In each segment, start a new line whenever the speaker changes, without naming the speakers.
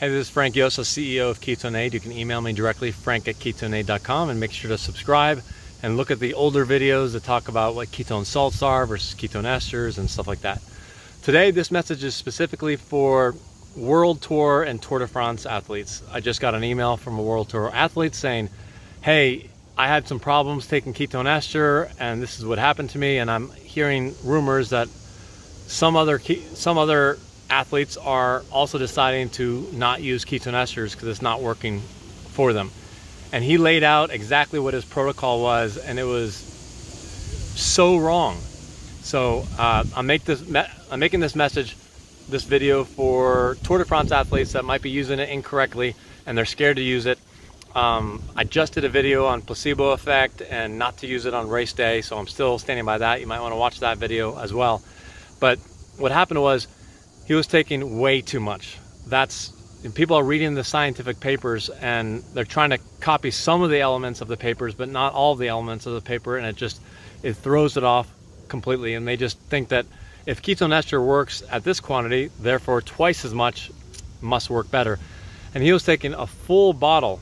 Hey, this is Frank Yosa, CEO of KetoneAid. You can email me directly, frank@ketoneaid.com, and make sure to subscribe and look at the older videos that talk about what ketone salts are versus ketone esters and stuff like that. Today, this message is specifically for World Tour and Tour de France athletes. I just got an email from a World Tour athlete saying, hey, I had some problems taking ketone ester and this is what happened to me, and I'm hearing rumors that some other athletes are also deciding to not use ketone esters because it's not working for them. And he laid out exactly what his protocol was, and it was so wrong. So I'm making this video for Tour de France athletes that might be using it incorrectly and they're scared to use it. I just did a video on placebo effect and not to use it on race day, so I'm still standing by that. You might want to watch that video as well. But what happened was he was taking way too much. People are reading the scientific papers and they're trying to copy some of the elements of the papers, but not all of the elements of the paper, and it throws it off completely. And they just think that if ketone ester works at this quantity, therefore twice as much must work better. And he was taking a full bottle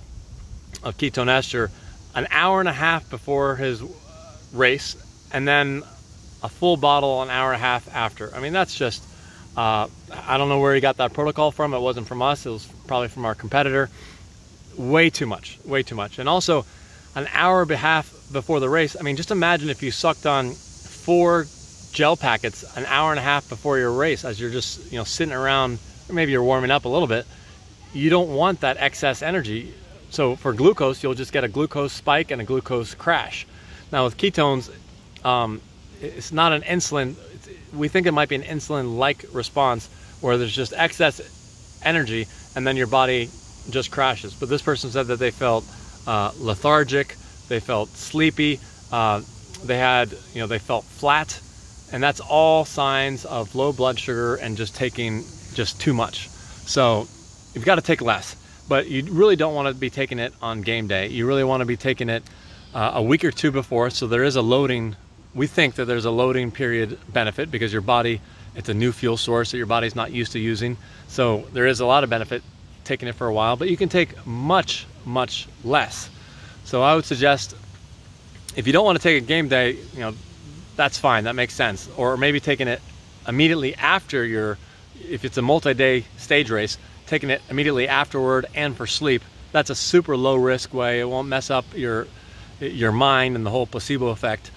of ketone ester an hour and a half before his race, and then a full bottle an hour and a half after. I mean, that's just I don't know where he got that protocol from. It wasn't from us. It was probably from our competitor. Way too much, way too much. And also an hour and a half before the race. I mean, just imagine if you sucked on 4 gel packets an hour and a half before your race as you're just, sitting around, or maybe you're warming up a little bit. You don't want that excess energy. So for glucose, you'll just get a glucose spike and a glucose crash. Now with ketones, it's not an insulin. We think it might be an insulin-like response where there's just excess energy and then your body just crashes. But this person said that they felt lethargic, they felt sleepy, they felt flat, and that's all signs of low blood sugar and just taking just too much. So you've got to take less, but you really don't want to be taking it on game day. You really want to be taking it a week or two before, so there is a loading. We think that there's a loading period benefit because your body, it's a new fuel source that your body's not used to using. So there is a lot of benefit taking it for a while, but you can take much, much less. So I would suggest, if you don't want to take a game day, that's fine, that makes sense. Or maybe taking it immediately after if it's a multi-day stage race, taking it immediately afterward and for sleep. That's a super low risk way. It won't mess up your mind and the whole placebo effect.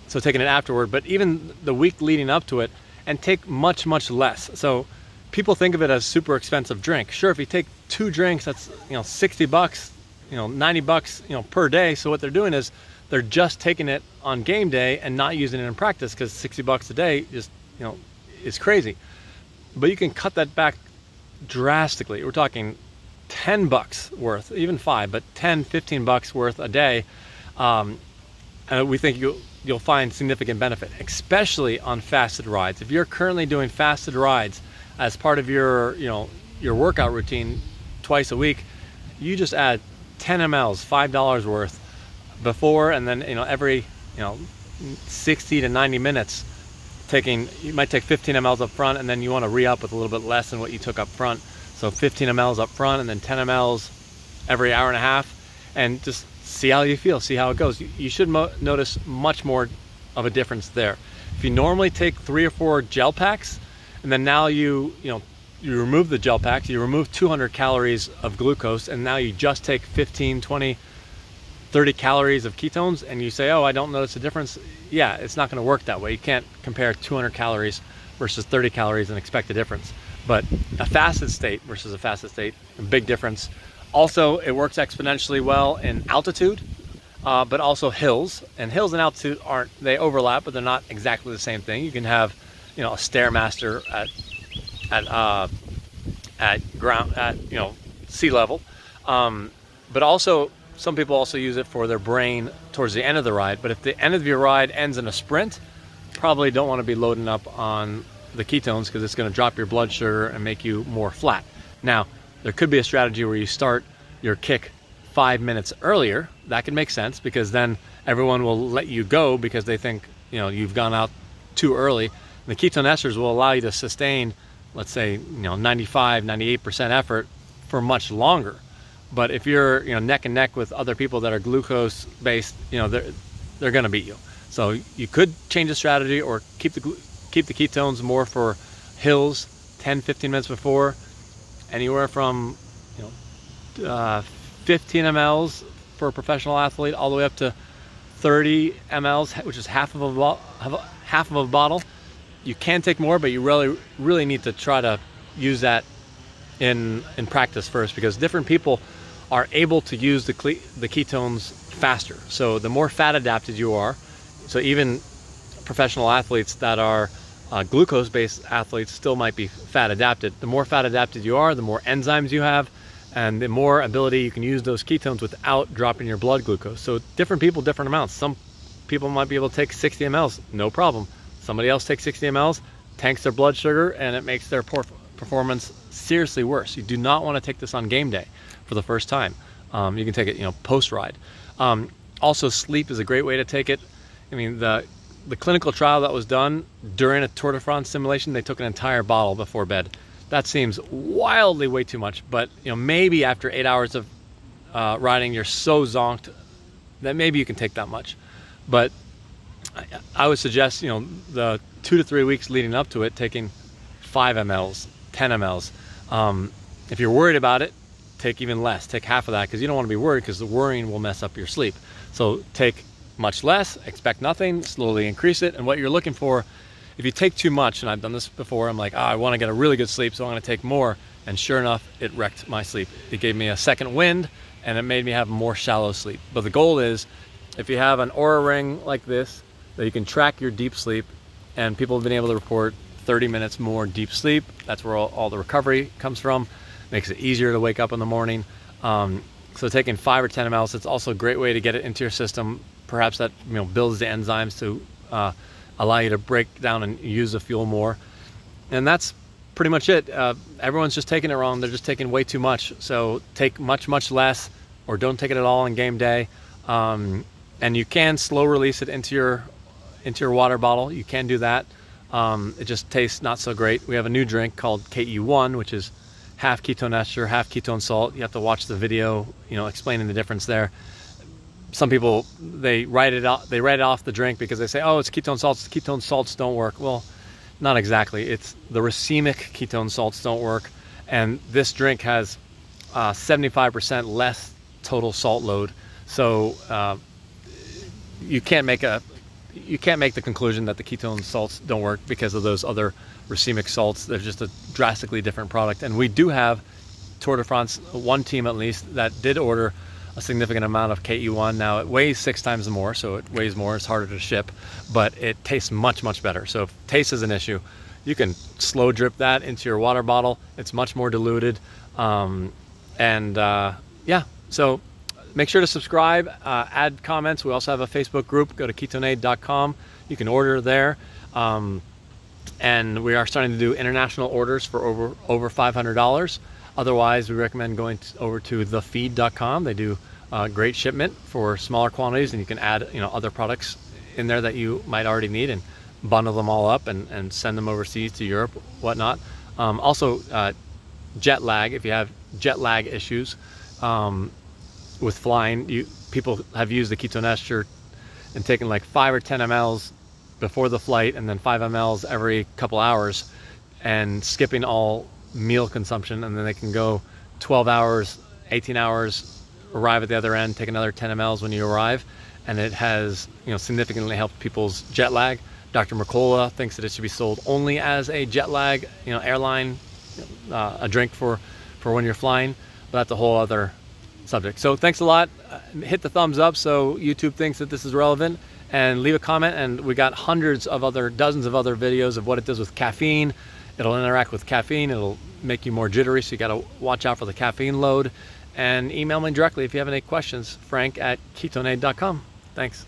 So taking it afterward, but even the week leading up to it, and take much, much less. So people think of it as super expensive drink. Sure, if you take 2 drinks, that's, $60, $90, per day. So what they're doing is they're just taking it on game day and not using it in practice, because $60 a day just, is crazy. But you can cut that back drastically. We're talking $10 worth, even 5, but 10, $15 worth a day. We think you'll find significant benefit, especially on fasted rides. If you're currently doing fasted rides as part of your workout routine twice a week, you just add 10 mLs, $5 worth before, and then every 60 to 90 minutes, you might take 15 mLs up front, and then you want to re-up with a little bit less than what you took up front. So 15 mLs up front, and then 10 mLs every hour and a half, and just see how you feel, see how it goes. You should notice much more of a difference there. If you normally take 3 or 4 gel packs, and then now you remove the gel packs, you remove 200 calories of glucose, and now you just take 15, 20, 30 calories of ketones, and you say, oh, I don't notice a difference. Yeah, it's not going to work that way. You can't compare 200 calories versus 30 calories and expect a difference. But a fasted state versus a fasted state, a big difference. Also, it works exponentially well in altitude, but also hills. And hills and altitude they overlap, but they're not exactly the same thing. You can have, a Stairmaster at sea level. But also, some people also use it for their brain towards the end of the ride. But if the end of your ride ends in a sprint, probably don't want to be loading up on the ketones, because it's going to drop your blood sugar and make you more flat. Now, there could be a strategy where you start your kick 5 minutes earlier. That can make sense, because then everyone will let you go because they think you've gone out too early. And the ketone esters will allow you to sustain let's say, 95, 98% effort for much longer. But if you're, neck and neck with other people that are glucose based, they're going to beat you. So you could change the strategy, or keep the ketones more for hills, 10, 15 minutes before, anywhere from 15 mLs for a professional athlete, all the way up to 30 mLs, which is half of a bottle. You can take more, but you really need to try to use that in practice first, because different people are able to use the ketones faster. So the more fat adapted you are, so even professional athletes that are glucose based athletes still might be fat adapted. The more fat adapted you are, the more enzymes you have, and the more ability you can use those ketones without dropping your blood glucose. So different people, different amounts. Some people might be able to take 60 mLs, no problem. Somebody else takes 60 mLs, tanks their blood sugar, and it makes their performance seriously worse. You do not want to take this on game day for the first time. You can take it, post-ride. Also, sleep is a great way to take it. I mean, the clinical trial that was done during a Tour de France simulation, they took an entire bottle before bed. That seems wildly way too much, but maybe after 8 hours of riding, you're so zonked that maybe you can take that much. But I would suggest, the 2 to 3 weeks leading up to it, taking 5 mLs, 10 mLs. If you're worried about it, take even less. Take half of that, because you don't want to be worried, because the worrying will mess up your sleep. So take much less, expect nothing, slowly increase it. And what you're looking for, if you take too much, and I've done this before, I'm like, I want to get a really good sleep, so I'm going to take more. And sure enough, it wrecked my sleep. It gave me a second wind, and it made me have more shallow sleep. But the goal is, if you have an Oura ring like this, that you can track your deep sleep, and people have been able to report 30 minutes more deep sleep. That's where all the recovery comes from. Makes it easier to wake up in the morning. So taking 5 or 10 mLs, it's also a great way to get it into your system. Perhaps that builds the enzymes to allow you to break down and use the fuel more. And that's pretty much it. Everyone's just taking it wrong. They're just taking way too much. So take much less, or don't take it at all on game day. And you can slow release it into your water bottle. You can do that. It just tastes not so great. We have a new drink called KU1, which is half ketone ester, half ketone salt. You have to watch the video, explaining the difference there. Some people, they write it off the drink because they say, oh, it's ketone salts. Ketone salts don't work. Well, not exactly. It's the racemic ketone salts don't work. And this drink has 75% less total salt load. So you can't make the conclusion that the ketone salts don't work because of those other racemic salts. They're just a drastically different product. And we do have Tour de France, one team at least, that did order a significant amount of KU1. Now it weighs 6 times more, so it weighs more, it's harder to ship, but it tastes much better. So if taste is an issue, you can slow drip that into your water bottle. It's much more diluted. Yeah, so make sure to subscribe, add comments. We also have a Facebook group. Go to ketoneaid.com. You can order there. And we are starting to do international orders for over $500. Otherwise, we recommend going over to thefeed.com. They do great shipment for smaller quantities, and you can add other products in there that you might already need and bundle them all up and send them overseas to Europe, whatnot. Also, jet lag. If you have jet lag issues with flying, people have used the ketone ester and taken like 5 or 10 mLs before the flight, and then 5 mLs every couple hours, and skipping all meal consumption, and then they can go 12 hours, 18 hours, arrive at the other end, take another 10 mLs when you arrive, and it has significantly helped people's jet lag. Dr. Mercola thinks that it should be sold only as a jet lag airline a drink for when you're flying, but that's a whole other subject. So thanks a lot. Hit the thumbs up so YouTube thinks that this is relevant, and leave a comment. And we got dozens of other videos of what it does with caffeine. It'll interact with caffeine. It'll make you more jittery, so you got to watch out for the caffeine load. And email me directly if you have any questions, frank@ketoneaid.com. Thanks.